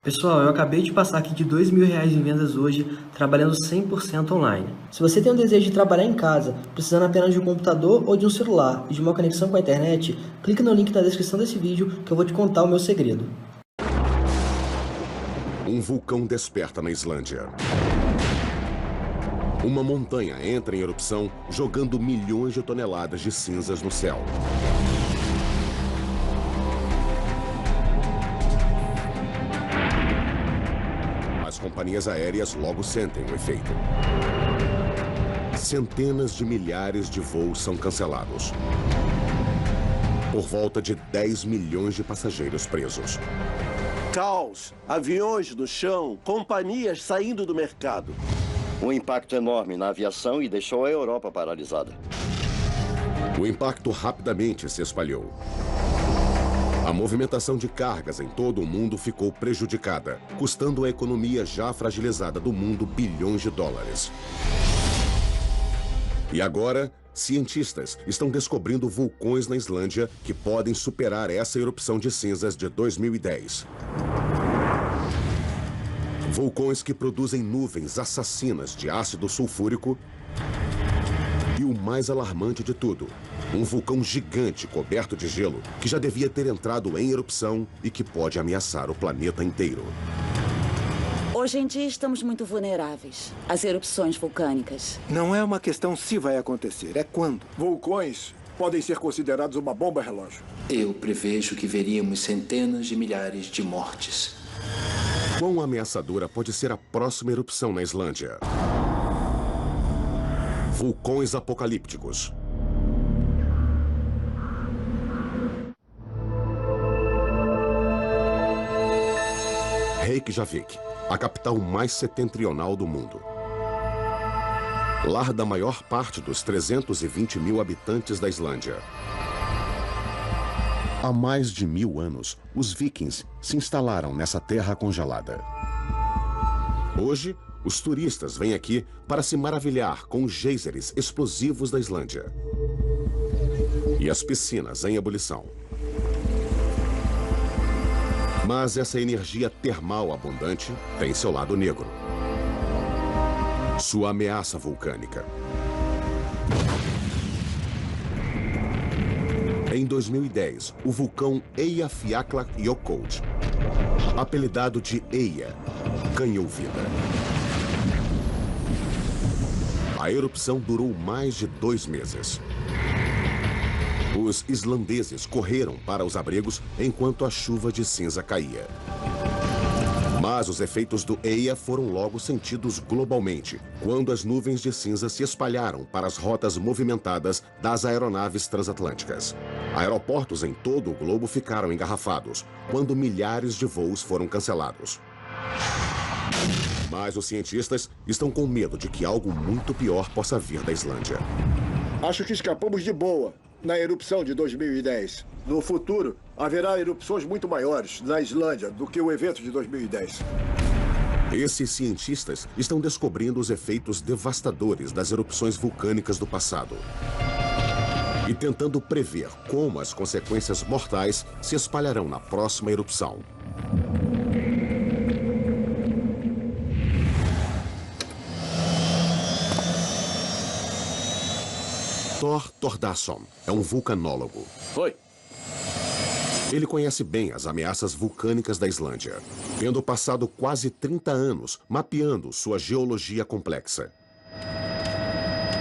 Pessoal, eu acabei de passar aqui de R$ 2.000 em vendas hoje, trabalhando 100% online. Se você tem o desejo de trabalhar em casa, precisando apenas de um computador ou de um celular e de uma conexão com a internet, clique no link na descrição desse vídeo que eu vou te contar o meu segredo. Um vulcão desperta na Islândia. Uma montanha entra em erupção, jogando milhões de toneladas de cinzas no céu. As companhias aéreas logo sentem o efeito. Centenas de milhares de voos são cancelados. Por volta de 10 milhões de passageiros presos. Caos, aviões no chão, companhias saindo do mercado. Um impacto enorme na aviação e deixou a Europa paralisada. O impacto rapidamente se espalhou. A movimentação de cargas em todo o mundo ficou prejudicada, custando à economia já fragilizada do mundo bilhões de dólares. E agora, cientistas estão descobrindo vulcões na Islândia que podem superar essa erupção de cinzas de 2010. Vulcões que produzem nuvens assassinas de ácido sulfúrico. E o mais alarmante de tudo, um vulcão gigante coberto de gelo que já devia ter entrado em erupção e que pode ameaçar o planeta inteiro. Hoje em dia estamos muito vulneráveis às erupções vulcânicas. Não é uma questão se vai acontecer, é quando. Vulcões podem ser considerados uma bomba relógio. Eu prevejo que veríamos centenas de milhares de mortes. Quão ameaçadora pode ser a próxima erupção na Islândia? Vulcões apocalípticos. Reykjavik, a capital mais setentrional do mundo. Lar da maior parte dos 320 mil habitantes da Islândia. Há mais de 1000 anos, os vikings se instalaram nessa terra congelada. Hoje, os turistas vêm aqui para se maravilhar com os geysers explosivos da Islândia. E as piscinas em ebulição. Mas essa energia termal abundante tem seu lado negro. Sua ameaça vulcânica. Em 2010, o vulcão Eyjafjallajökull, apelidado de Eia, ganhou vida. A erupção durou mais de 2 meses. Os islandeses correram para os abrigos enquanto a chuva de cinza caía. Mas os efeitos do Eia foram logo sentidos globalmente, quando as nuvens de cinza se espalharam para as rotas movimentadas das aeronaves transatlânticas. Aeroportos em todo o globo ficaram engarrafados, quando milhares de voos foram cancelados. Mas os cientistas estão com medo de que algo muito pior possa vir da Islândia. Acho que escapamos de boa na erupção de 2010. No futuro, haverá erupções muito maiores na Islândia do que o evento de 2010. Esses cientistas estão descobrindo os efeitos devastadores das erupções vulcânicas do passado. E tentando prever como as consequências mortais se espalharão na próxima erupção. Thor Thordarson é um vulcanólogo. Oi. Ele conhece bem as ameaças vulcânicas da Islândia, tendo passado quase 30 anos mapeando sua geologia complexa.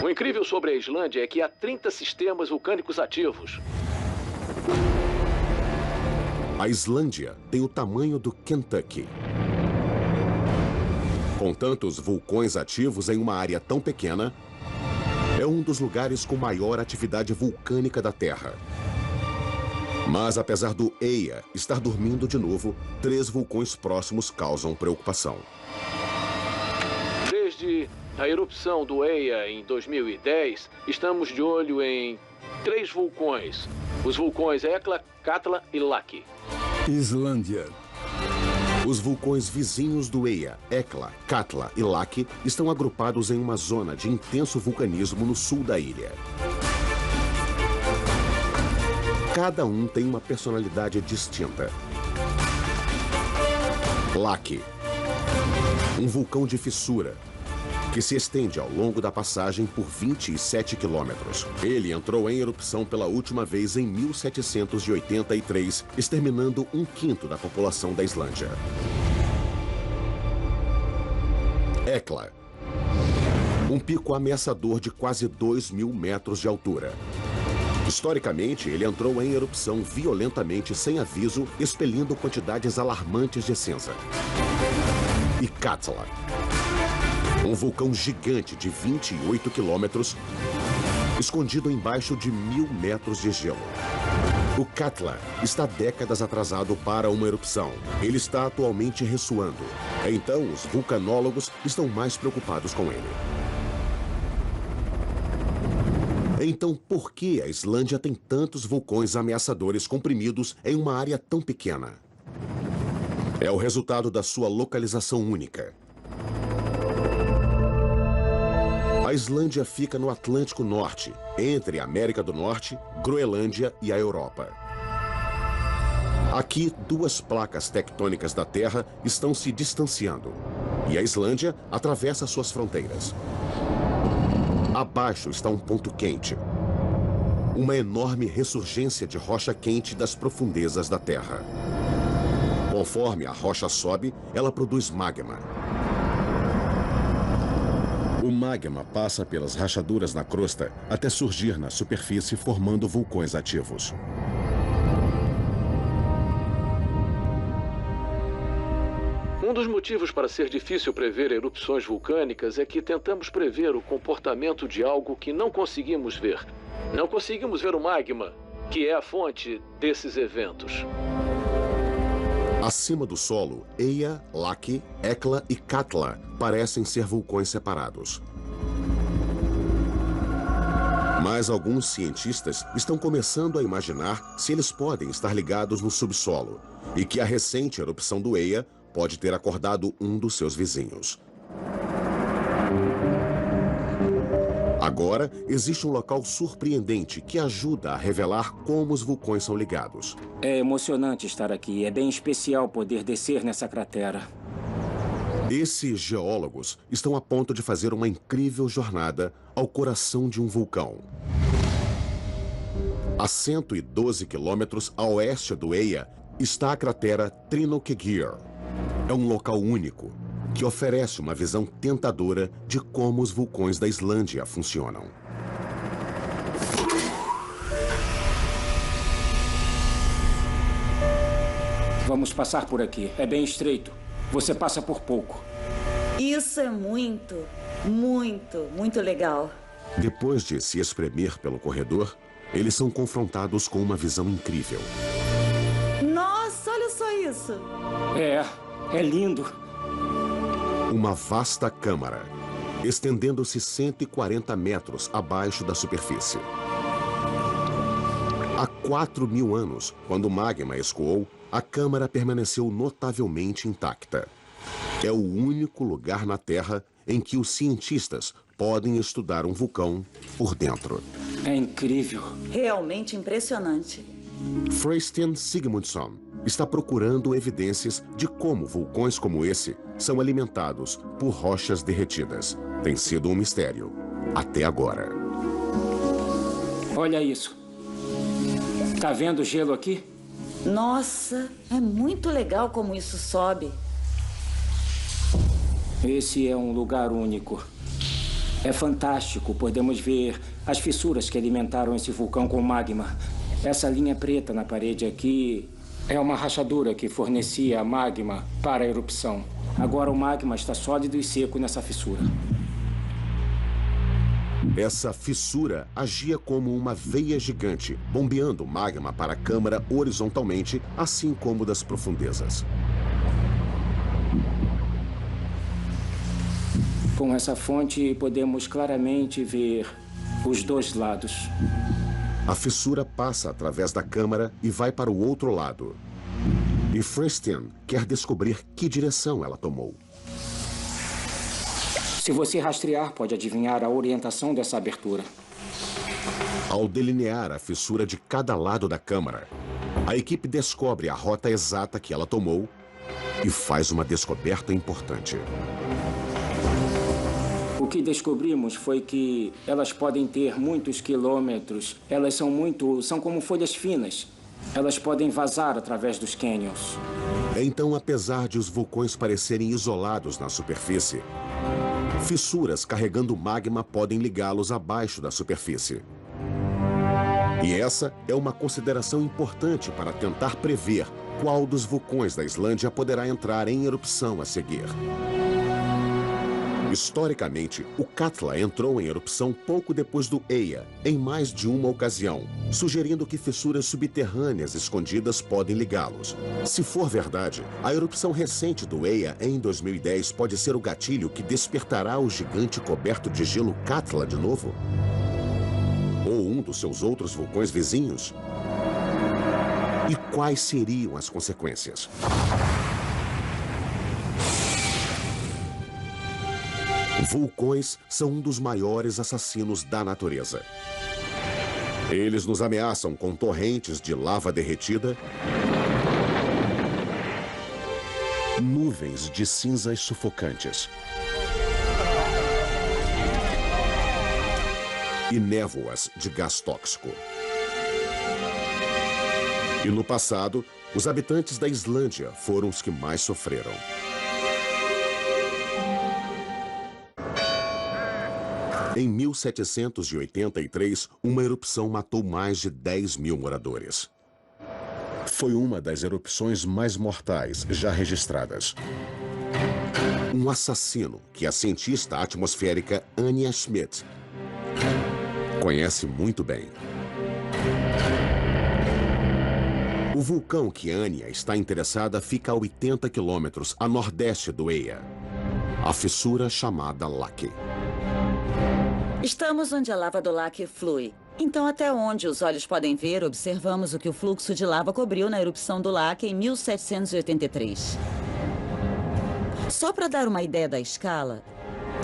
O incrível sobre a Islândia é que há 30 sistemas vulcânicos ativos. A Islândia tem o tamanho do Kentucky. Com tantos vulcões ativos em uma área tão pequena, é um dos lugares com maior atividade vulcânica da Terra. Mas apesar do Eia estar dormindo de novo, 3 vulcões próximos causam preocupação. Desde a erupção do Eia em 2010, estamos de olho em 3 vulcões. Os vulcões Hekla, Katla e Laki. Islândia. Os vulcões vizinhos do Eia, Hekla, Katla e Laki, estão agrupados em uma zona de intenso vulcanismo no sul da ilha. Cada um tem uma personalidade distinta. Laki, um vulcão de fissura que se estende ao longo da passagem por 27 quilômetros. Ele entrou em erupção pela última vez em 1783, exterminando 1/5 da população da Islândia. Hekla, um pico ameaçador de quase 2.000 metros de altura. Historicamente, ele entrou em erupção violentamente sem aviso, expelindo quantidades alarmantes de cinza. E Katla, um vulcão gigante de 28 quilômetros, escondido embaixo de 1.000 metros de gelo. O Katla está décadas atrasado para uma erupção. Ele está atualmente ressoando. Então, os vulcanólogos estão mais preocupados com ele. Então, por que a Islândia tem tantos vulcões ameaçadores comprimidos em uma área tão pequena? É o resultado da sua localização única. A Islândia fica no Atlântico Norte, entre a América do Norte, Groenlândia e a Europa. Aqui, duas placas tectônicas da Terra estão se distanciando, e a Islândia atravessa suas fronteiras. Abaixo está um ponto quente, uma enorme ressurgência de rocha quente das profundezas da Terra. Conforme a rocha sobe, ela produz magma. O magma passa pelas rachaduras na crosta até surgir na superfície, formando vulcões ativos. Um dos motivos para ser difícil prever erupções vulcânicas é que tentamos prever o comportamento de algo que não conseguimos ver. Não conseguimos ver o magma, que é a fonte desses eventos. Acima do solo, Eyja, Laki, Hekla e Katla parecem ser vulcões separados. Mas alguns cientistas estão começando a imaginar se eles podem estar ligados no subsolo e que a recente erupção do Eyja pode ter acordado um dos seus vizinhos. Agora, existe um local surpreendente que ajuda a revelar como os vulcões são ligados. É emocionante estar aqui. É bem especial poder descer nessa cratera. Esses geólogos estão a ponto de fazer uma incrível jornada ao coração de um vulcão. A 112 quilômetros a oeste do Eyja está a cratera Trinnochgeier. É um local único que oferece uma visão tentadora de como os vulcões da Islândia funcionam. Vamos passar por aqui. É bem estreito. Você passa por pouco. Isso é muito legal. Depois de se espremer pelo corredor, eles são confrontados com uma visão incrível. Nossa, olha só isso. É lindo. Uma vasta câmara, estendendo-se 140 metros abaixo da superfície. Há 4.000 anos, quando o magma escoou, a câmara permaneceu notavelmente intacta. É o único lugar na Terra em que os cientistas podem estudar um vulcão por dentro. É incrível. Realmente impressionante. Freystein Sigmundsson está procurando evidências de como vulcões como esse são alimentados por rochas derretidas. Tem sido um mistério, até agora. Olha isso. Tá vendo o gelo aqui? Nossa, é muito legal como isso sobe. Esse é um lugar único. É fantástico. Podemos ver as fissuras que alimentaram esse vulcão com magma. Essa linha preta na parede aqui é uma rachadura que fornecia magma para a erupção. Agora o magma está sólido e seco nessa fissura. Essa fissura agia como uma veia gigante, bombeando magma para a câmara horizontalmente, assim como das profundezas. Com essa fonte, podemos claramente ver os dois lados. A fissura passa através da câmara e vai para o outro lado. E Freystein quer descobrir que direção ela tomou. Se você rastrear, pode adivinhar a orientação dessa abertura. Ao delinear a fissura de cada lado da câmara, a equipe descobre a rota exata que ela tomou e faz uma descoberta importante. O que descobrimos foi que elas podem ter muitos quilômetros. Elas são como folhas finas. Elas podem vazar através dos cânions. Então, apesar de os vulcões parecerem isolados na superfície, fissuras carregando magma podem ligá-los abaixo da superfície. E essa é uma consideração importante para tentar prever qual dos vulcões da Islândia poderá entrar em erupção a seguir. Historicamente, o Katla entrou em erupção pouco depois do Eyja, em mais de uma ocasião, sugerindo que fissuras subterrâneas escondidas podem ligá-los. Se for verdade, a erupção recente do Eyja em 2010 pode ser o gatilho que despertará o gigante coberto de gelo Katla de novo? Ou um dos seus outros vulcões vizinhos? E quais seriam as consequências? Vulcões são um dos maiores assassinos da natureza. Eles nos ameaçam com torrentes de lava derretida, nuvens de cinzas sufocantes e névoas de gás tóxico. E no passado, os habitantes da Islândia foram os que mais sofreram. Em 1783, uma erupção matou mais de 10 mil moradores. Foi uma das erupções mais mortais já registradas. Um assassino que a cientista atmosférica Anja Schmidt conhece muito bem. O vulcão que Anja está interessada fica a 80 quilômetros a nordeste do Eyja, a fissura chamada Laki. Estamos onde a lava do Laki flui. Então, até onde os olhos podem ver, observamos o que o fluxo de lava cobriu na erupção do Laki em 1783. Só para dar uma ideia da escala,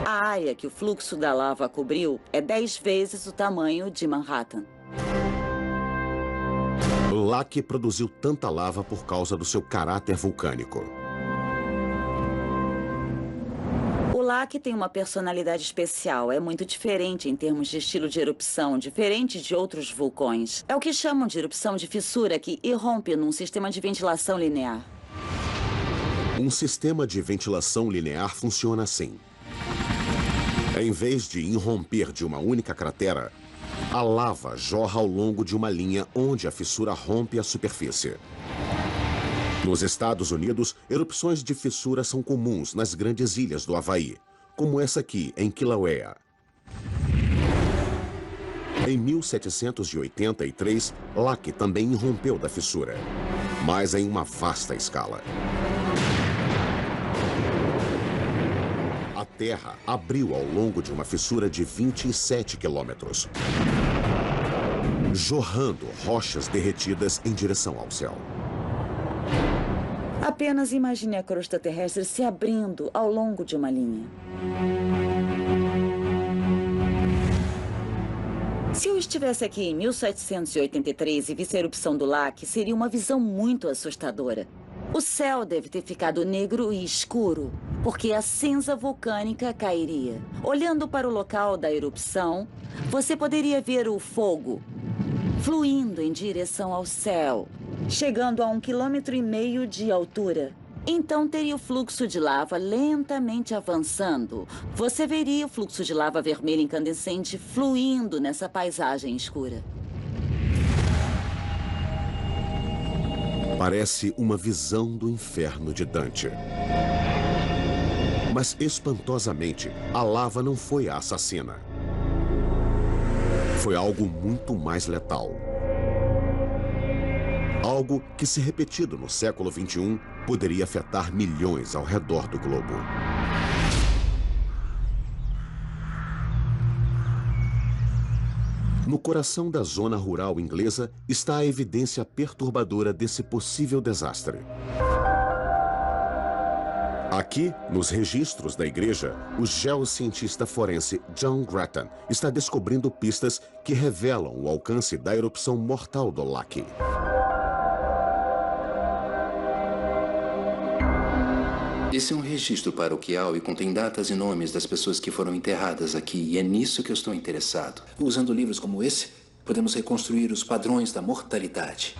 a área que o fluxo da lava cobriu é 10 vezes o tamanho de Manhattan. O Laki produziu tanta lava por causa do seu caráter vulcânico. O Laki tem uma personalidade especial, é muito diferente em termos de estilo de erupção, diferente de outros vulcões. É o que chamam de erupção de fissura, que irrompe num sistema de ventilação linear. Um sistema de ventilação linear funciona assim. Em vez de irromper de uma única cratera, a lava jorra ao longo de uma linha onde a fissura rompe a superfície. Nos Estados Unidos, erupções de fissura são comuns nas grandes ilhas do Havaí, como essa aqui, em Kilauea. Em 1783, Laki também irrompeu da fissura, mas em uma vasta escala. A Terra abriu ao longo de uma fissura de 27 quilômetros, jorrando rochas derretidas em direção ao céu. Apenas imagine a crosta terrestre se abrindo ao longo de uma linha. Se eu estivesse aqui em 1783 e visse a erupção do Laki, seria uma visão muito assustadora. O céu deve ter ficado negro e escuro, porque a cinza vulcânica cairia. Olhando para o local da erupção, você poderia ver o fogo fluindo em direção ao céu, chegando a 1,5 km de altura. Então teria o fluxo de lava lentamente avançando. Você veria o fluxo de lava vermelha incandescente fluindo nessa paisagem escura. Parece uma visão do inferno de Dante. Mas, espantosamente, a lava não foi a assassina. Foi algo muito mais letal. Algo que, se repetido no século XXI, poderia afetar milhões ao redor do globo. No coração da zona rural inglesa está a evidência perturbadora desse possível desastre. Aqui, nos registros da igreja, o geocientista forense John Grattan está descobrindo pistas que revelam o alcance da erupção mortal do Laki. Esse é um registro paroquial e contém datas e nomes das pessoas que foram enterradas aqui. E é nisso que eu estou interessado. Usando livros como esse, podemos reconstruir os padrões da mortalidade.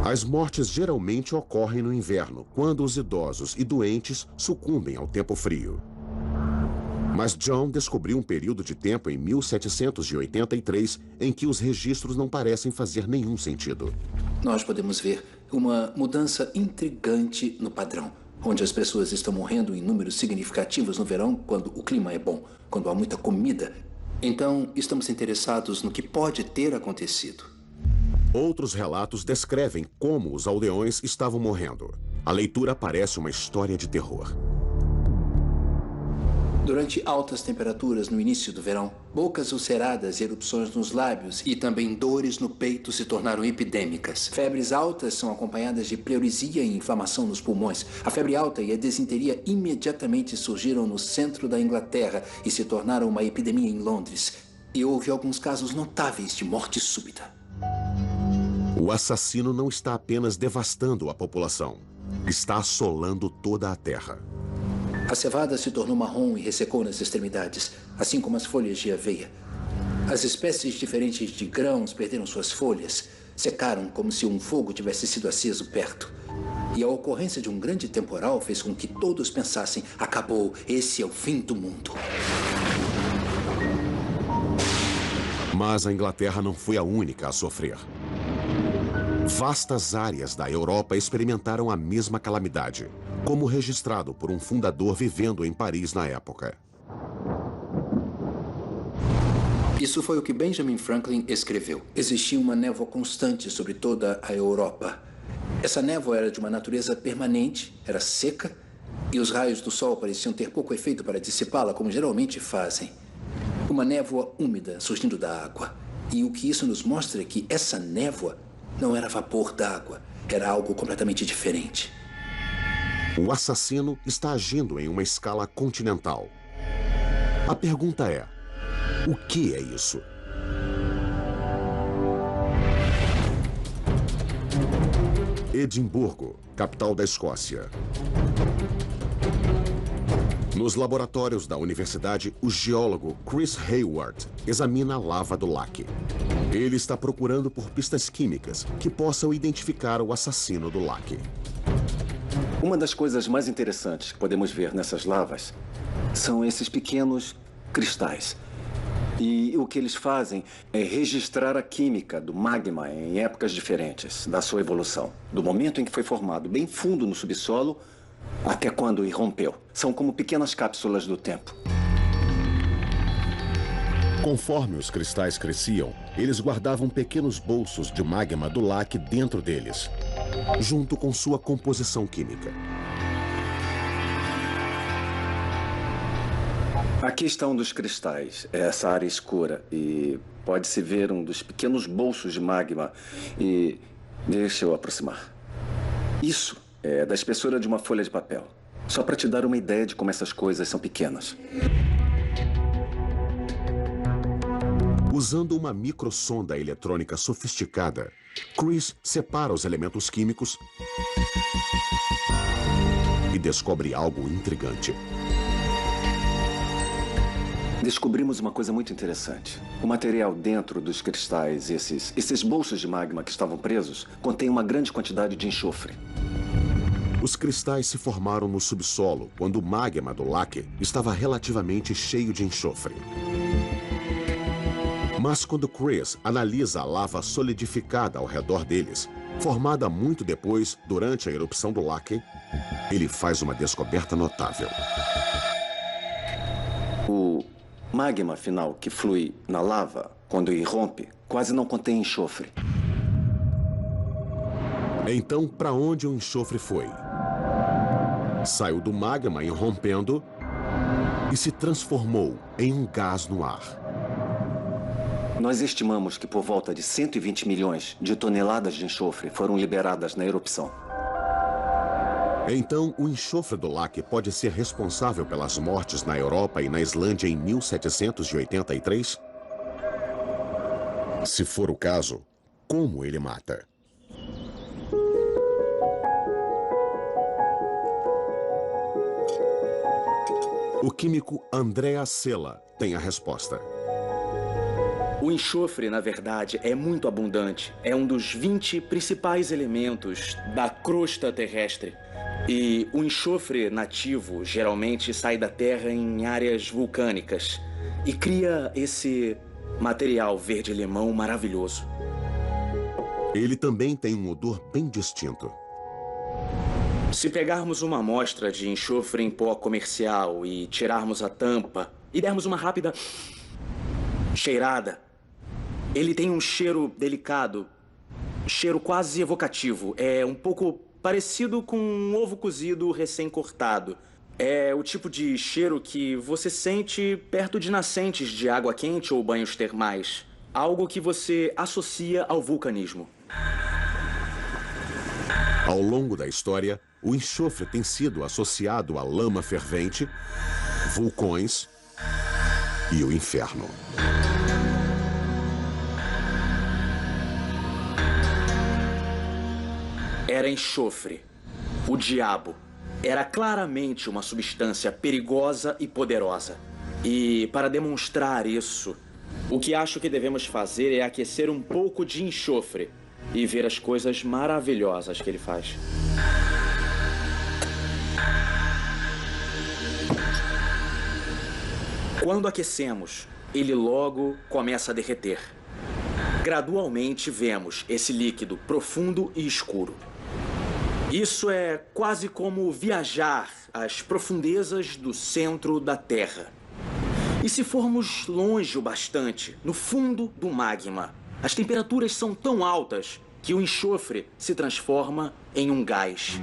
As mortes geralmente ocorrem no inverno, quando os idosos e doentes sucumbem ao tempo frio. Mas John descobriu um período de tempo em 1783 em que os registros não parecem fazer nenhum sentido. Nós podemos ver uma mudança intrigante no padrão, onde as pessoas estão morrendo em números significativos no verão, quando o clima é bom, quando há muita comida. Então, estamos interessados no que pode ter acontecido. Outros relatos descrevem como os aldeões estavam morrendo. A leitura parece uma história de terror. Durante altas temperaturas no início do verão, bocas ulceradas e erupções nos lábios e também dores no peito se tornaram epidêmicas. Febres altas são acompanhadas de pleurisia e inflamação nos pulmões. A febre alta e a desinteria imediatamente surgiram no centro da Inglaterra e se tornaram uma epidemia em Londres. E houve alguns casos notáveis de morte súbita. O assassino não está apenas devastando a população, está assolando toda a terra. A cevada se tornou marrom e ressecou nas extremidades, assim como as folhas de aveia. As espécies diferentes de grãos perderam suas folhas, secaram como se um fogo tivesse sido aceso perto. E a ocorrência de um grande temporal fez com que todos pensassem: acabou, esse é o fim do mundo. Mas a Inglaterra não foi a única a sofrer. Vastas áreas da Europa experimentaram a mesma calamidade, como registrado por um fundador vivendo em Paris na época. Isso foi o que Benjamin Franklin escreveu. Existia uma névoa constante sobre toda a Europa. Essa névoa era de uma natureza permanente, era seca, e os raios do sol pareciam ter pouco efeito para dissipá-la, como geralmente fazem. Uma névoa úmida surgindo da água. E o que isso nos mostra é que essa névoa não era vapor d'água, era algo completamente diferente. O assassino está agindo em uma escala continental. A pergunta é: o que é isso? Edimburgo, capital da Escócia. Nos laboratórios da universidade, o geólogo Chris Hayward examina a lava do laque. Ele está procurando por pistas químicas que possam identificar o assassino do laque. Uma das coisas mais interessantes que podemos ver nessas lavas são esses pequenos cristais. E o que eles fazem é registrar a química do magma em épocas diferentes da sua evolução. Do momento em que foi formado bem fundo no subsolo até quando irrompeu. São como pequenas cápsulas do tempo. Conforme os cristais cresciam, eles guardavam pequenos bolsos de magma do laque dentro deles, junto com sua composição química. Aqui está um dos cristais, essa área escura, e pode-se ver um dos pequenos bolsos de magma. E deixa eu aproximar. Isso é da espessura de uma folha de papel. Só para te dar uma ideia de como essas coisas são pequenas. Usando uma microsonda eletrônica sofisticada, Chris separa os elementos químicos e descobre algo intrigante. Descobrimos uma coisa muito interessante. O material dentro dos cristais, esses bolsos de magma que estavam presos, contém uma grande quantidade de enxofre. Os cristais se formaram no subsolo quando o magma do laque estava relativamente cheio de enxofre. Mas quando Chris analisa a lava solidificada ao redor deles, formada muito depois, durante a erupção do laque, ele faz uma descoberta notável. O magma final que flui na lava, quando irrompe, quase não contém enxofre. Então, para onde o enxofre foi? Saiu do magma irrompendo e se transformou em um gás no ar. Nós estimamos que por volta de 120 milhões de toneladas de enxofre foram liberadas na erupção. Então, o enxofre do laque pode ser responsável pelas mortes na Europa e na Islândia em 1783? Se for o caso, como ele mata? O químico Andrea Sela tem a resposta. O enxofre, na verdade, é muito abundante. É um dos 20 principais elementos da crosta terrestre. E o enxofre nativo geralmente sai da Terra em áreas vulcânicas e cria esse material verde-limão maravilhoso. Ele também tem um odor bem distinto. Se pegarmos uma amostra de enxofre em pó comercial e tirarmos a tampa e dermos uma rápida cheirada, ele tem um cheiro delicado, cheiro quase evocativo. É um pouco parecido com um ovo cozido recém-cortado. É o tipo de cheiro que você sente perto de nascentes de água quente ou banhos termais. Algo que você associa ao vulcanismo. Ao longo da história, o enxofre tem sido associado à lama fervente, vulcões e o inferno. Era enxofre. O diabo. Era claramente uma substância perigosa e poderosa. E para demonstrar isso, o que acho que devemos fazer é aquecer um pouco de enxofre e ver as coisas maravilhosas que ele faz. Quando aquecemos, ele logo começa a derreter. Gradualmente vemos esse líquido profundo e escuro. Isso é quase como viajar às profundezas do centro da Terra. E se formos longe o bastante, no fundo do magma, as temperaturas são tão altas que o enxofre se transforma em um gás.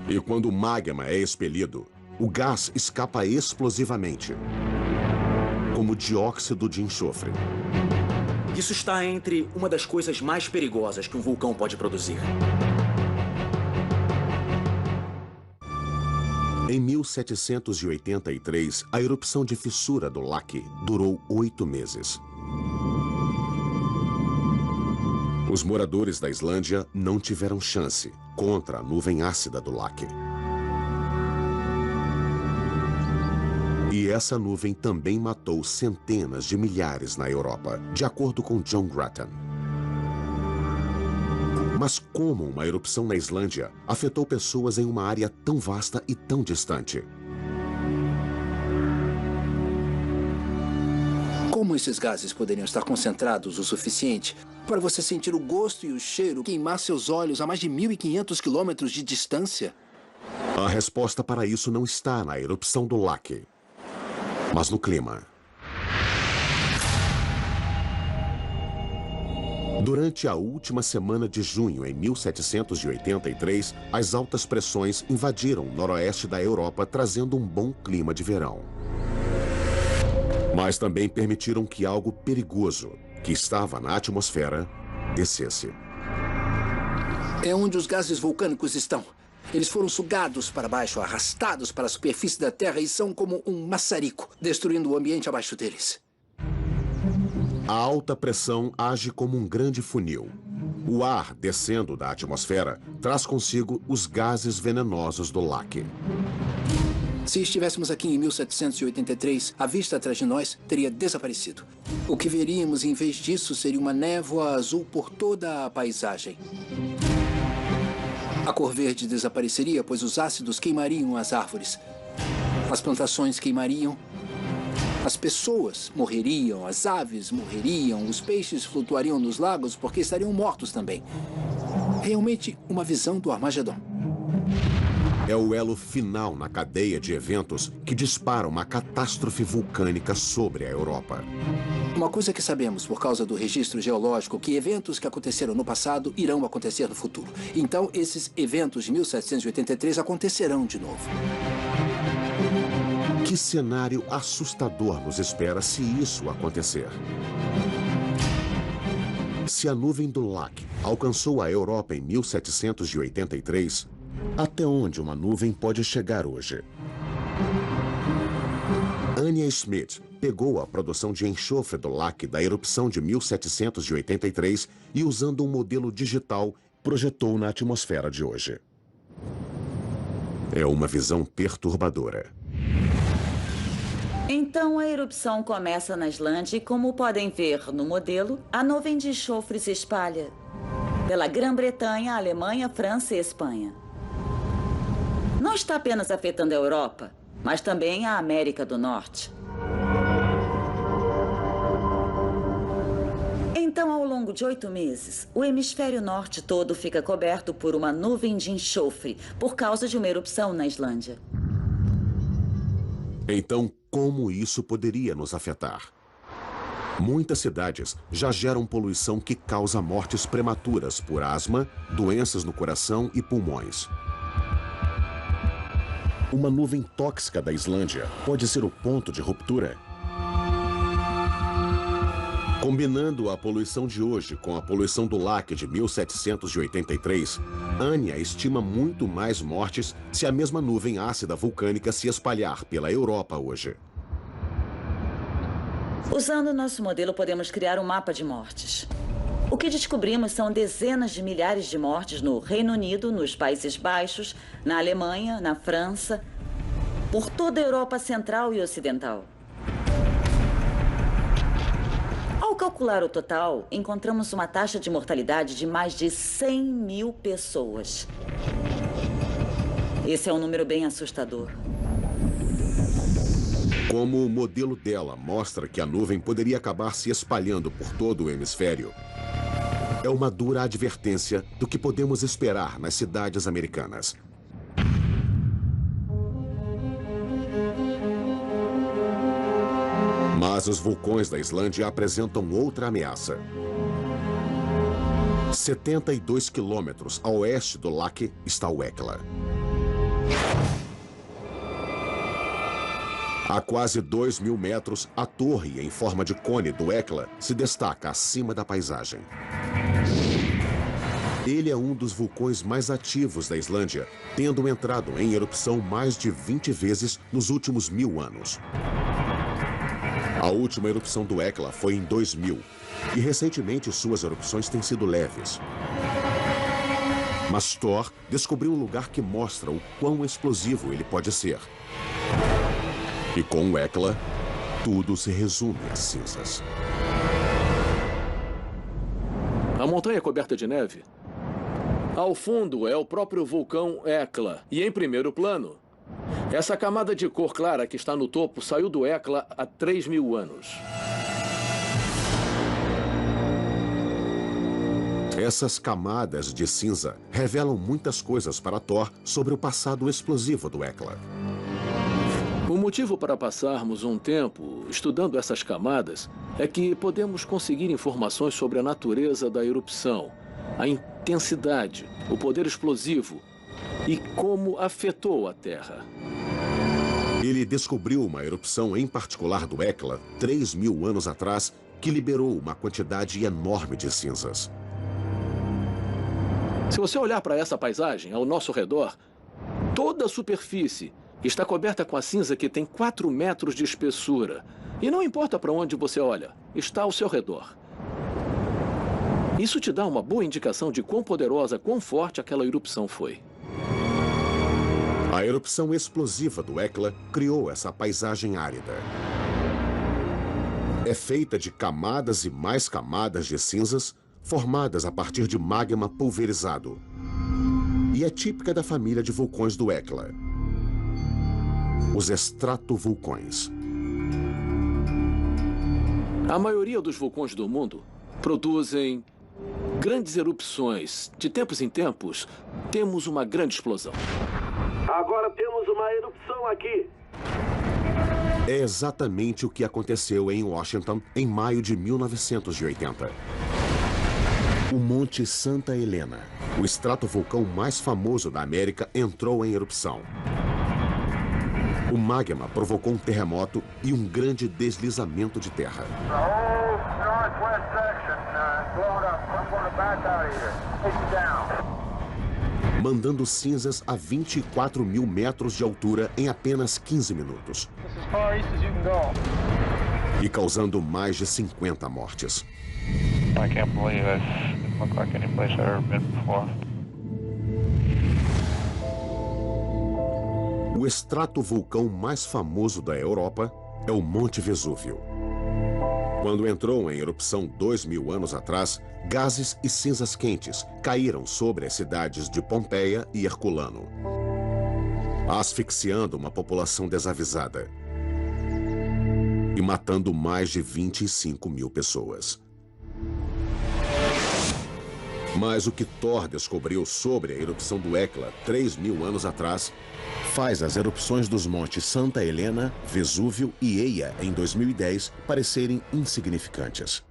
E quando o magma é expelido, o gás escapa explosivamente, como dióxido de enxofre. Isso está entre uma das coisas mais perigosas que um vulcão pode produzir. Em 1783, a erupção de fissura do Lac durou 8 meses. Os moradores da Islândia não tiveram chance contra a nuvem ácida do Lac. E essa nuvem também matou centenas de milhares na Europa, de acordo com John Grattan. Mas como uma erupção na Islândia afetou pessoas em uma área tão vasta e tão distante? Como esses gases poderiam estar concentrados o suficiente para você sentir o gosto e o cheiro queimar seus olhos a mais de 1.500 quilômetros de distância? A resposta para isso não está na erupção do Lac, mas no clima. Durante a última semana de junho, em 1783, as altas pressões invadiram o noroeste da Europa, trazendo um bom clima de verão. Mas também permitiram que algo perigoso, que estava na atmosfera, descesse. É onde os gases vulcânicos estão. Eles foram sugados para baixo, arrastados para a superfície da Terra e são como um maçarico, destruindo o ambiente abaixo deles. A alta pressão age como um grande funil. O ar descendo da atmosfera traz consigo os gases venenosos do Lac. Se estivéssemos aqui em 1783, a vista atrás de nós teria desaparecido. O que veríamos em vez disso seria uma névoa azul por toda a paisagem. A cor verde desapareceria, pois os ácidos queimariam as árvores. As plantações queimariam. As pessoas morreriam, as aves morreriam, os peixes flutuariam nos lagos porque estariam mortos também. Realmente uma visão do Armagedon. É o elo final na cadeia de eventos que dispara uma catástrofe vulcânica sobre a Europa. Uma coisa que sabemos por causa do registro geológico, que eventos que aconteceram no passado irão acontecer no futuro. Então, esses eventos de 1783 acontecerão de novo. Que cenário assustador nos espera se isso acontecer? Se a nuvem do Lac alcançou a Europa em 1783, até onde uma nuvem pode chegar hoje? Anya Smith pegou a produção de enxofre do Lac da erupção de 1783 e, usando um modelo digital, projetou na atmosfera de hoje. É uma visão perturbadora. Então a erupção começa na Islândia e, como podem ver no modelo, a nuvem de enxofre se espalha pela Grã-Bretanha, Alemanha, França e Espanha. Não está apenas afetando a Europa, mas também a América do Norte. Então, ao longo de 8 meses, o hemisfério norte todo fica coberto por uma nuvem de enxofre por causa de uma erupção na Islândia. Então, como isso poderia nos afetar? Muitas cidades já geram poluição que causa mortes prematuras por asma, doenças no coração e pulmões. Uma nuvem tóxica da Islândia pode ser o ponto de ruptura. Combinando a poluição de hoje com a poluição do lac de 1783, Anja estima muito mais mortes se a mesma nuvem ácida vulcânica se espalhar pela Europa hoje. Usando nosso modelo, podemos criar um mapa de mortes. O que descobrimos são dezenas de milhares de mortes no Reino Unido, nos Países Baixos, na Alemanha, na França, por toda a Europa Central e Ocidental. Ao calcular o total, encontramos uma taxa de mortalidade de mais de 100 mil pessoas. Esse é um número bem assustador. Como o modelo dela mostra que a nuvem poderia acabar se espalhando por todo o hemisfério, é uma dura advertência do que podemos esperar nas cidades americanas. Mas os vulcões da Islândia apresentam outra ameaça. 72 quilômetros a oeste do lac está o Hekla. A quase 2.000 metros, a torre em forma de cone do Hekla se destaca acima da paisagem. Ele é um dos vulcões mais ativos da Islândia, tendo entrado em erupção mais de 20 vezes nos últimos 1000 anos. A última erupção do Hekla foi em 2000, e recentemente suas erupções têm sido leves. Mas Thor descobriu um lugar que mostra o quão explosivo ele pode ser. E com o Hekla, tudo se resume a cinzas. A montanha é coberta de neve. Ao fundo é o próprio vulcão Hekla. E em primeiro plano, essa camada de cor clara que está no topo saiu do Hekla há 3.000 anos. Essas camadas de cinza revelam muitas coisas para Thor sobre o passado explosivo do Hekla. O motivo para passarmos um tempo estudando essas camadas é que podemos conseguir informações sobre a natureza da erupção, a intensidade, o poder explosivo e como afetou a Terra. Ele descobriu uma erupção em particular do Hekla 3.000 anos atrás que liberou uma quantidade enorme de cinzas. Se você olhar para essa paisagem ao nosso redor, toda a superfície está coberta com a cinza que tem 4 metros de espessura. E não importa para onde você olha, está ao seu redor. Isso te dá uma boa indicação de quão poderosa, quão forte aquela erupção foi. A erupção explosiva do Hekla criou essa paisagem árida. É feita de camadas e mais camadas de cinzas formadas a partir de magma pulverizado. E é típica da família de vulcões do Hekla, os estratovulcões. A maioria dos vulcões do mundo produzem grandes erupções. De tempos em tempos, temos uma grande explosão. Agora temos uma erupção aqui. É exatamente o que aconteceu em Washington em maio de 1980. O Monte Santa Helena, o estratovulcão mais famoso da América, entrou em erupção. O magma provocou um terremoto e um grande deslizamento de terra. Mandando cinzas a 24.000 metros de altura em apenas 15 minutos. E causando mais de 50 mortes. O estratovulcão mais famoso da Europa é o Monte Vesúvio. Quando entrou em erupção 2.000 anos atrás, gases e cinzas quentes caíram sobre as cidades de Pompeia e Herculano, asfixiando uma população desavisada e matando mais de 25 mil pessoas. Mas o que Thor descobriu sobre a erupção do Hekla 3.000 anos atrás faz as erupções dos montes Santa Helena, Vesúvio e Eia em 2010 parecerem insignificantes.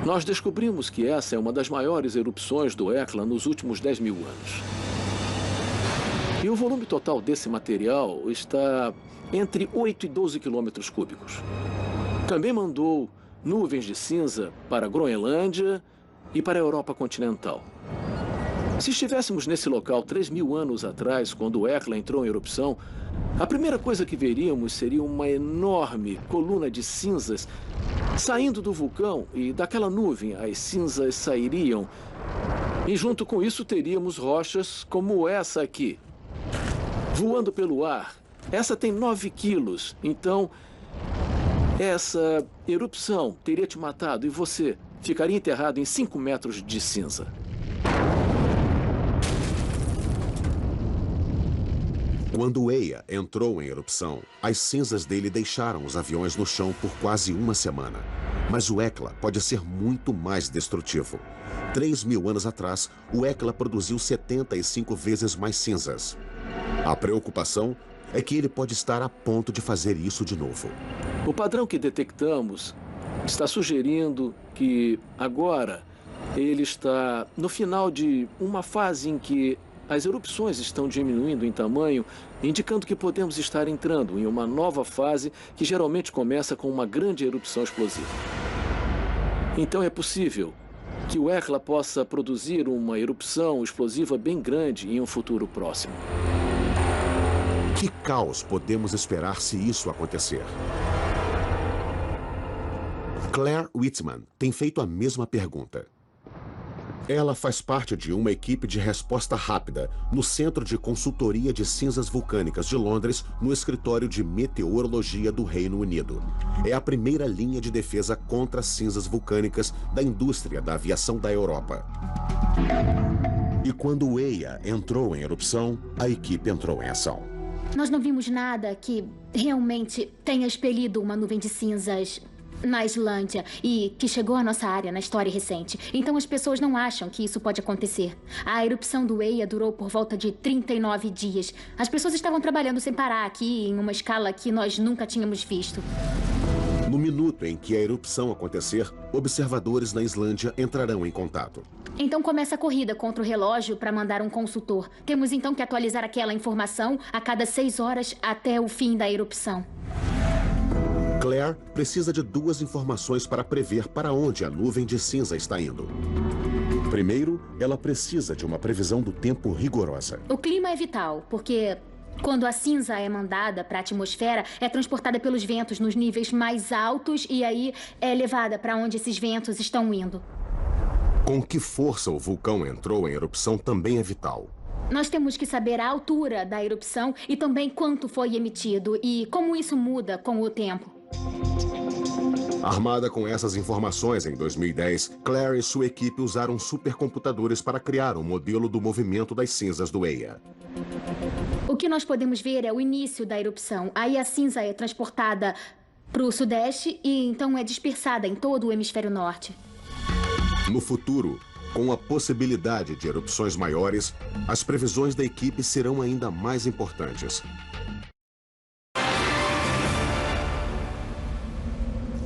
Nós descobrimos que essa é uma das maiores erupções do Hekla nos últimos 10.000 anos. E o volume total desse material está entre 8 e 12 quilômetros cúbicos. Também mandou nuvens de cinza para a Groenlândia e para a Europa continental. Se estivéssemos nesse local 3.000 anos atrás, quando o Hekla entrou em erupção, a primeira coisa que veríamos seria uma enorme coluna de cinzas saindo do vulcão, e daquela nuvem as cinzas sairiam. E junto com isso teríamos rochas como essa aqui, voando pelo ar. Essa tem 9 quilos, então essa erupção teria te matado e você ficaria enterrado em 5 metros de cinza. Quando Eia entrou em erupção, as cinzas dele deixaram os aviões no chão por quase uma semana. Mas o Hekla pode ser muito mais destrutivo. 3.000 anos atrás, o Hekla produziu 75 vezes mais cinzas. A preocupação é que ele pode estar a ponto de fazer isso de novo. O padrão que detectamos está sugerindo que agora ele está no final de uma fase em que as erupções estão diminuindo em tamanho, indicando que podemos estar entrando em uma nova fase que geralmente começa com uma grande erupção explosiva. Então é possível que o Hekla possa produzir uma erupção explosiva bem grande em um futuro próximo. Que caos podemos esperar se isso acontecer? Claire Whitman tem feito a mesma pergunta. Ela faz parte de uma equipe de resposta rápida no Centro de Consultoria de Cinzas Vulcânicas de Londres, no Escritório de Meteorologia do Reino Unido. É a primeira linha de defesa contra cinzas vulcânicas da indústria da aviação da Europa. E quando o Eia entrou em erupção, a equipe entrou em ação. Nós não vimos nada que realmente tenha expelido uma nuvem de cinzas na Islândia e que chegou à nossa área na história recente. Então as pessoas não acham que isso pode acontecer. A erupção do Eia durou por volta de 39 dias. As pessoas estavam trabalhando sem parar aqui em uma escala que nós nunca tínhamos visto. No minuto em que a erupção acontecer, observadores na Islândia entrarão em contato. Então começa a corrida contra o relógio para mandar um consultor. Temos então que atualizar aquela informação a cada 6 horas até o fim da erupção. Claire precisa de 2 informações para prever para onde a nuvem de cinza está indo. Primeiro, ela precisa de uma previsão do tempo rigorosa. O clima é vital, porque quando a cinza é mandada para a atmosfera, é transportada pelos ventos nos níveis mais altos e aí é levada para onde esses ventos estão indo. Com que força o vulcão entrou em erupção também é vital. Nós temos que saber a altura da erupção e também quanto foi emitido e como isso muda com o tempo. Armada com essas informações, em 2010, Claire e sua equipe usaram supercomputadores para criar um modelo do movimento das cinzas do Eia. O que nós podemos ver é o início da erupção. Aí a cinza é transportada para o sudeste e então é dispersada em todo o hemisfério norte. No futuro, com a possibilidade de erupções maiores, as previsões da equipe serão ainda mais importantes.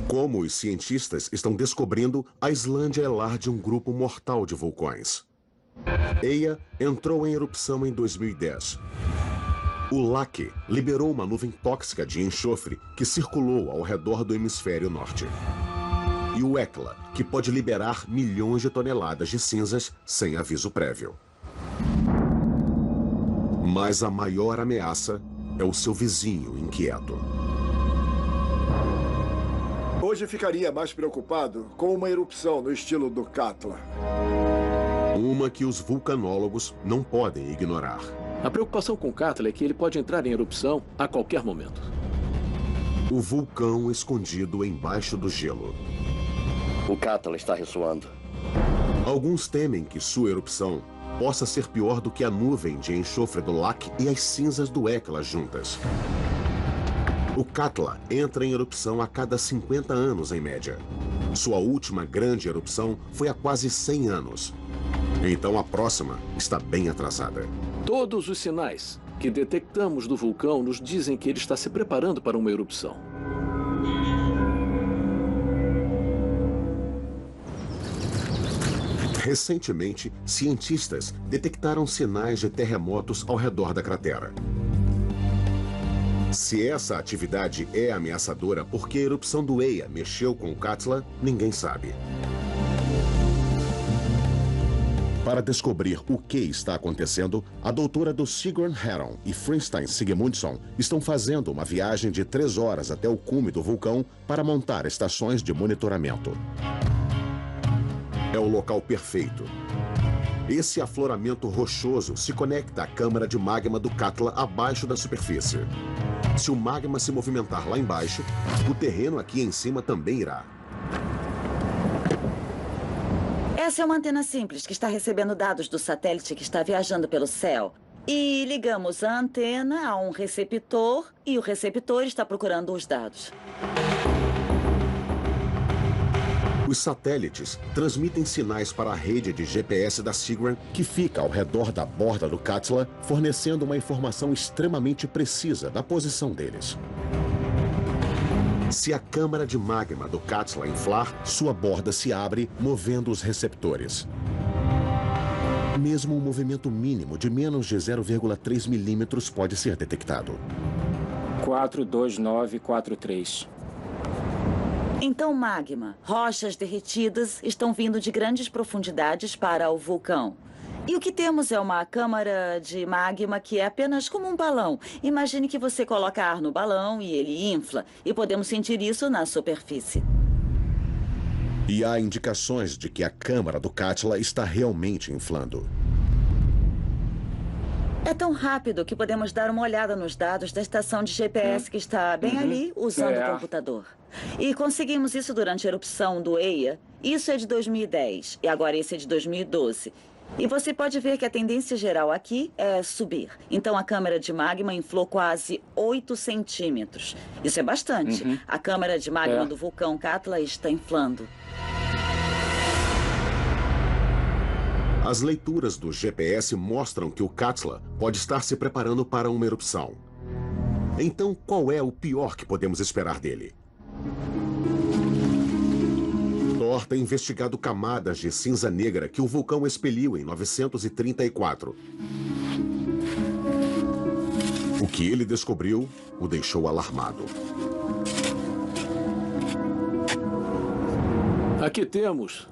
Como os cientistas estão descobrindo, a Islândia é lar de um grupo mortal de vulcões. Eia entrou em erupção em 2010. O Laki liberou uma nuvem tóxica de enxofre que circulou ao redor do hemisfério norte. E o Hekla, que pode liberar milhões de toneladas de cinzas sem aviso prévio. Mas a maior ameaça é o seu vizinho inquieto. Hoje ficaria mais preocupado com uma erupção no estilo do Katla. Uma que os vulcanólogos não podem ignorar. A preocupação com Katla é que ele pode entrar em erupção a qualquer momento. O vulcão escondido embaixo do gelo. O Katla está ressoando. Alguns temem que sua erupção possa ser pior do que a nuvem de enxofre do Lac e as cinzas do Hekla juntas. O Katla entra em erupção a cada 50 anos, em média. Sua última grande erupção foi há quase 100 anos. Então a próxima está bem atrasada. Todos os sinais que detectamos do vulcão nos dizem que ele está se preparando para uma erupção. Recentemente, cientistas detectaram sinais de terremotos ao redor da cratera. Se essa atividade é ameaçadora porque a erupção do Eia mexeu com o Katla, ninguém sabe. Para descobrir o que está acontecendo, a doutora do Sigrun Heron e Freystein Sigmundsson estão fazendo uma viagem de 3 horas até o cume do vulcão para montar estações de monitoramento. É o local perfeito. Esse afloramento rochoso se conecta à câmara de magma do Katla abaixo da superfície. Se o magma se movimentar lá embaixo, o terreno aqui em cima também irá. Essa é uma antena simples que está recebendo dados do satélite que está viajando pelo céu. E ligamos a antena a um receptor e o receptor está procurando os dados. Os satélites transmitem sinais para a rede de GPS da Sigrun, que fica ao redor da borda do Katla, fornecendo uma informação extremamente precisa da posição deles. Se a câmara de magma do Katla inflar, sua borda se abre, movendo os receptores. Mesmo um movimento mínimo de menos de 0,3 milímetros pode ser detectado. 42943. Então, magma, rochas derretidas estão vindo de grandes profundidades para o vulcão. E o que temos é uma câmara de magma que é apenas como um balão. Imagine que você coloca ar no balão e ele infla. E podemos sentir isso na superfície. E há indicações de que a câmara do Katla está realmente inflando. É tão rápido que podemos dar uma olhada nos dados da estação de GPS que está bem ali, usando o computador. E conseguimos isso durante a erupção do Eia. Isso é de 2010 e agora esse é de 2012. E você pode ver que a tendência geral aqui é subir. Então a câmara de magma inflou quase 8 centímetros. Isso é bastante. A câmara de magma do vulcão Katla está inflando. As leituras do GPS mostram que o Katla pode estar se preparando para uma erupção. Então, qual é o pior que podemos esperar dele? Thor tem investigado camadas de cinza negra que o vulcão expeliu em 934. O que ele descobriu o deixou alarmado. Aqui temos...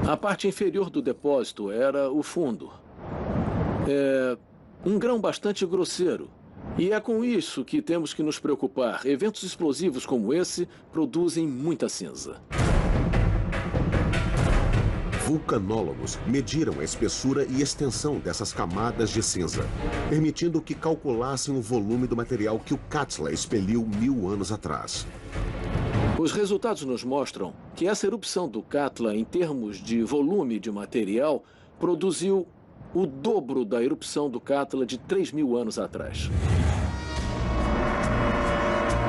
A parte inferior do depósito era o fundo. É um grão bastante grosseiro. E é com isso que temos que nos preocupar. Eventos explosivos como esse produzem muita cinza. Vulcanólogos mediram a espessura e extensão dessas camadas de cinza, permitindo que calculassem o volume do material que o Katla expeliu 1000 anos atrás. Os resultados nos mostram que essa erupção do Katla, em termos de volume de material, produziu o dobro da erupção do Katla de 3.000 anos atrás.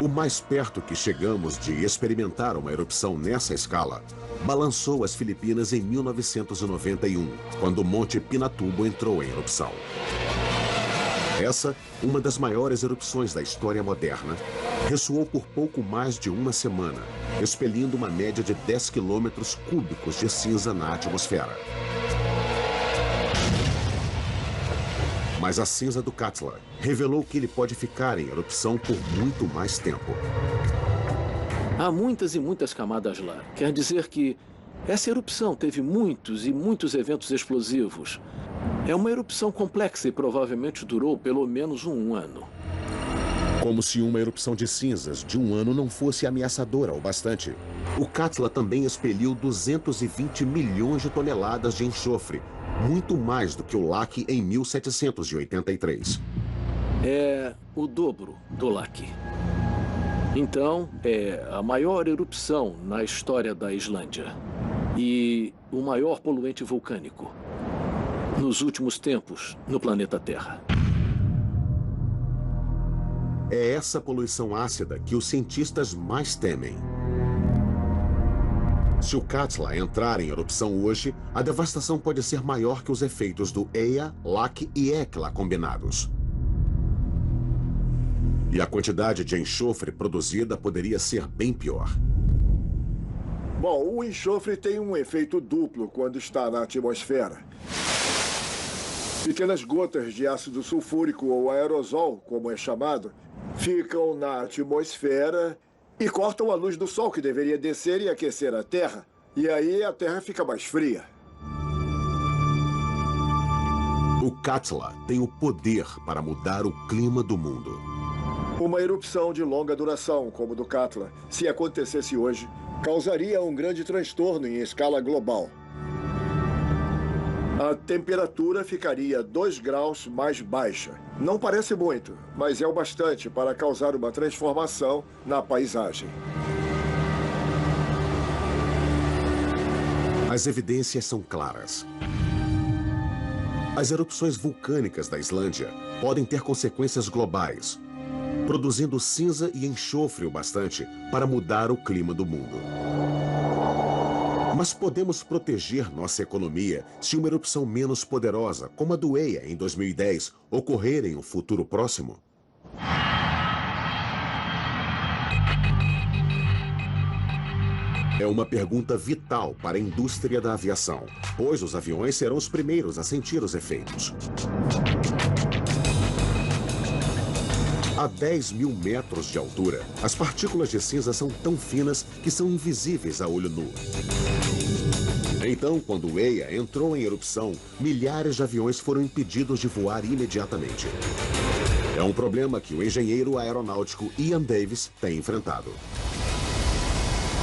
O mais perto que chegamos de experimentar uma erupção nessa escala balançou as Filipinas em 1991, quando o Monte Pinatubo entrou em erupção. Essa, uma das maiores erupções da história moderna, ressoou por pouco mais de uma semana, expelindo uma média de 10 quilômetros cúbicos de cinza na atmosfera. Mas a cinza do Katla revelou que ele pode ficar em erupção por muito mais tempo. Há muitas e muitas camadas lá. Quer dizer que essa erupção teve muitos e muitos eventos explosivos. É uma erupção complexa e provavelmente durou pelo menos um ano. Como se uma erupção de cinzas de um ano não fosse ameaçadora o bastante. O Katla também expeliu 220 milhões de toneladas de enxofre, muito mais do que o Lac em 1783. É o dobro do Lac. Então, é a maior erupção na história da Islândia e o maior poluente vulcânico nos últimos tempos no planeta Terra. É essa poluição ácida que os cientistas mais temem. Se o Katla entrar em erupção hoje, a devastação pode ser maior que os efeitos do Eia, Lac e Hekla combinados. E a quantidade de enxofre produzida poderia ser bem pior. Bom, o enxofre tem um efeito duplo quando está na atmosfera. Pequenas gotas de ácido sulfúrico ou aerosol, como é chamado, ficam na atmosfera e cortam a luz do sol que deveria descer e aquecer a Terra. E aí a Terra fica mais fria. O Katla tem o poder para mudar o clima do mundo. Uma erupção de longa duração, como o do Katla, se acontecesse hoje, causaria um grande transtorno em escala global. A temperatura ficaria 2 graus mais baixa. Não parece muito, mas é o bastante para causar uma transformação na paisagem. As evidências são claras. As erupções vulcânicas da Islândia podem ter consequências globais, produzindo cinza e enxofre o bastante para mudar o clima do mundo. Mas podemos proteger nossa economia se uma erupção menos poderosa, como a do Eia em 2010, ocorrer em um futuro próximo? É uma pergunta vital para a indústria da aviação, pois os aviões serão os primeiros a sentir os efeitos. A 10 mil metros de altura, as partículas de cinza são tão finas que são invisíveis a olho nu. Então, quando o Eia entrou em erupção, milhares de aviões foram impedidos de voar imediatamente. É um problema que o engenheiro aeronáutico Ian Davis tem enfrentado.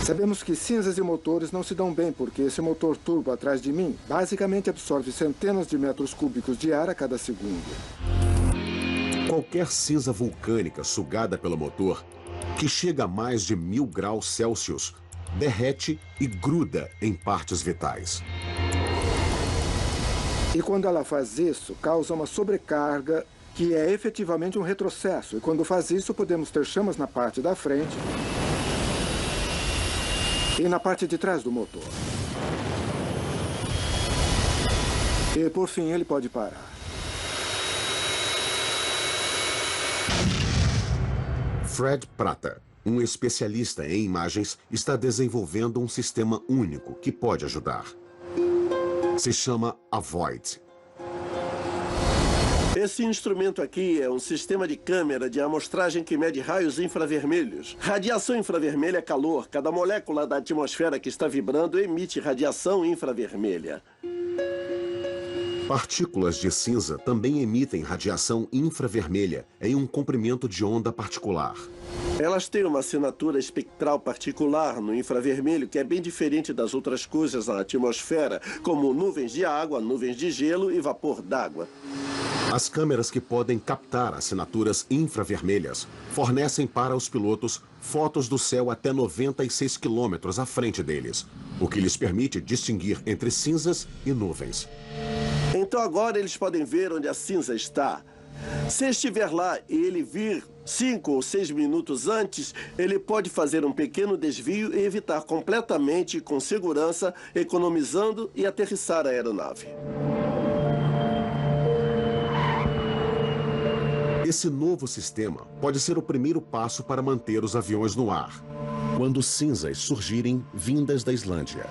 Sabemos que cinzas e motores não se dão bem porque esse motor turbo atrás de mim basicamente absorve centenas de metros cúbicos de ar a cada segundo. Qualquer cinza vulcânica sugada pelo motor, que chega a mais de 1000 graus Celsius, derrete e gruda em partes vitais. E quando ela faz isso, causa uma sobrecarga que é efetivamente um retrocesso. E quando faz isso, podemos ter chamas na parte da frente e na parte de trás do motor. E por fim, ele pode parar. Fred Prata, um especialista em imagens, está desenvolvendo um sistema único que pode ajudar. Se chama Avoid. Esse instrumento aqui é um sistema de câmera de amostragem que mede raios infravermelhos. Radiação infravermelha é calor. Cada molécula da atmosfera que está vibrando emite radiação infravermelha. Partículas de cinza também emitem radiação infravermelha em um comprimento de onda particular. Elas têm uma assinatura espectral particular no infravermelho que é bem diferente das outras coisas na atmosfera, como nuvens de água, nuvens de gelo e vapor d'água. As câmeras que podem captar assinaturas infravermelhas fornecem para os pilotos fotos do céu até 96 quilômetros à frente deles, o que lhes permite distinguir entre cinzas e nuvens. Então agora eles podem ver onde a cinza está. Se estiver lá e ele vir 5 ou 6 minutos antes, ele pode fazer um pequeno desvio e evitar completamente, com segurança, economizando e aterrissar a aeronave. Esse novo sistema pode ser o primeiro passo para manter os aviões no ar, quando cinzas surgirem vindas da Islândia.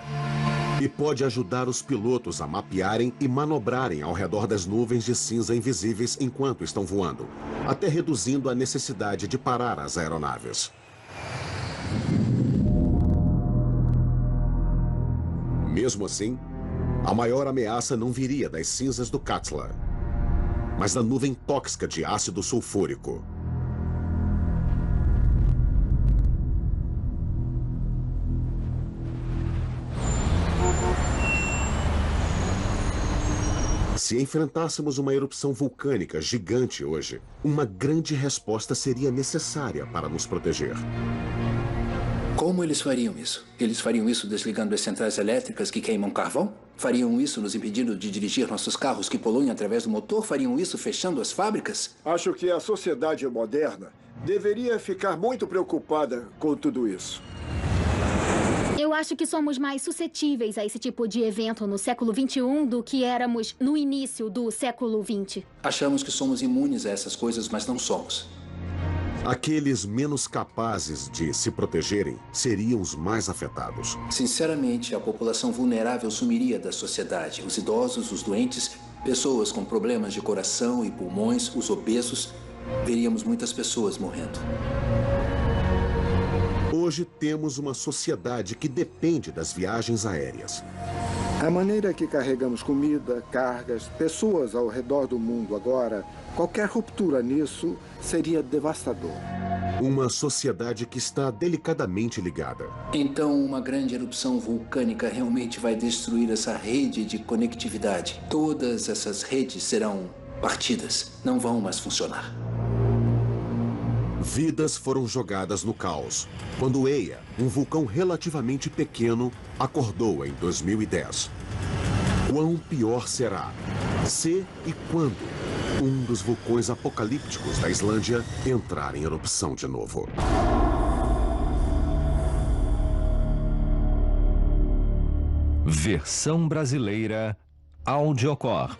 E pode ajudar os pilotos a mapearem e manobrarem ao redor das nuvens de cinza invisíveis enquanto estão voando, até reduzindo a necessidade de parar as aeronaves. Mesmo assim, a maior ameaça não viria das cinzas do Katla, mas da nuvem tóxica de ácido sulfúrico. Se enfrentássemos uma erupção vulcânica gigante hoje, uma grande resposta seria necessária para nos proteger. Como eles fariam isso? Eles fariam isso desligando as centrais elétricas que queimam carvão? Fariam isso nos impedindo de dirigir nossos carros que poluem através do motor? Fariam isso fechando as fábricas? Acho que a sociedade moderna deveria ficar muito preocupada com tudo isso. Eu acho que somos mais suscetíveis a esse tipo de evento no século XXI do que éramos no início do século XX. Achamos que somos imunes a essas coisas, mas não somos. Aqueles menos capazes de se protegerem seriam os mais afetados. Sinceramente, a população vulnerável sumiria da sociedade. Os idosos, os doentes, pessoas com problemas de coração e pulmões, os obesos. Veríamos muitas pessoas morrendo. Hoje temos uma sociedade que depende das viagens aéreas. A maneira que carregamos comida, cargas, pessoas ao redor do mundo agora, qualquer ruptura nisso seria devastador. Uma sociedade que está delicadamente ligada. Então, uma grande erupção vulcânica realmente vai destruir essa rede de conectividade. Todas essas redes serão partidas, não vão mais funcionar. Vidas foram jogadas no caos, quando Eia, um vulcão relativamente pequeno, acordou em 2010. Quão pior será, se e quando um dos vulcões apocalípticos da Islândia entrar em erupção de novo? Versão brasileira Audiocorp.